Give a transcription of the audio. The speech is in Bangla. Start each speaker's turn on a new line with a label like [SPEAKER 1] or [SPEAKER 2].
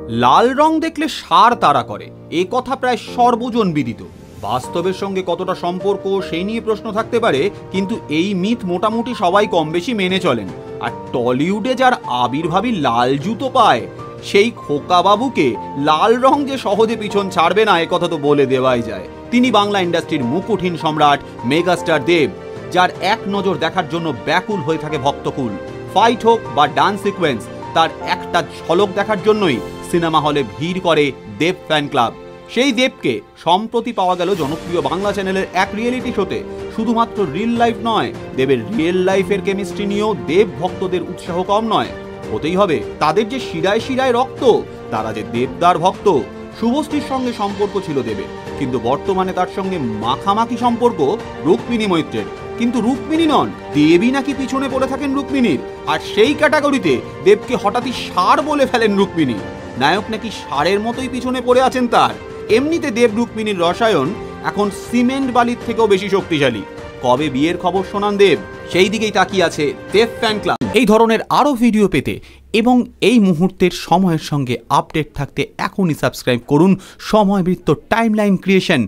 [SPEAKER 1] লাল রং দেখলে ষাঁড় তাড়া করে, এ কথা প্রায় সর্বজন বিদিত। বাস্তবের সঙ্গে কতটা সম্পর্ক সেই নিয়ে প্রশ্ন থাকতে পারে, কিন্তু এই মিথ মোটামুটি সবাই কম বেশি মেনে চলেন। আর টলিউডে যার আবির্ভাবী লাল জুতো পায়, সেই খোকাবাবুকে লাল রং যে সহজে পিছন ছাড়বে না, একথা তো বলে দেওয়াই যায়। তিনি বাংলা ইন্ডাস্ট্রির মুকুটহীন সম্রাট মেগাস্টার দেব, যার এক নজর দেখার জন্য ব্যাকুল হয়ে থাকে ভক্তকুল। ফাইট হোক বা ডান্স সিকোয়েন্স, তার একটা ঝলক দেখার জন্যই সিনেমা হলে ভিড় করে দেব ফ্যান ক্লাব। সেই দেবকে সম্প্রতি পাওয়া গেল জনপ্রিয় বাংলা চ্যানেলের এক রিয়েলিটি শোতে। শুধুমাত্র রিল লাইফ নয়, দেবের রিয়েল লাইফের কেমিস্ট্রি নিয়েও দেব ভক্তদের উৎসাহ কম নয়। হতেই হবে, তাদের যে শিরায় শিরায় রক্ত, তারা যে দেবদার ভক্ত। শুভশ্রীর সঙ্গে সম্পর্ক ছিল দেবের, কিন্তু বর্তমানে তার সঙ্গে মাখামাখি সম্পর্ক রুক্মিণী মৈত্রের। কিন্তু রুক্মিণী নন, দেবই নাকি পিছনে পড়ে থাকেন রুক্মিণীর। আর সেই ক্যাটাগরিতে দেবকে হঠাৎই ষাঁড় বলে ফেলেন রুক্মিণী। নায়ক নাকি ষাঁড়ের মতোই পিছনে পড়ে আছেন তার। এমনিতে দেব রুক্মিণীর রসায়ন এখন সিমেন্ট বালির থেকেও বেশি শক্তিশালী। কবে বিয়ের খবর শোনান দেব, সেই দিকেই তাকিয়ে আছে দেব ফ্যান ক্লাব। এই ধরনের আরও ভিডিও পেতে এবং এই মুহূর্তের সময়ের সঙ্গে আপডেট থাকতে এখনই সাবস্ক্রাইব করুন সময়বৃত্ত টাইমলাইন ক্রিয়েশন।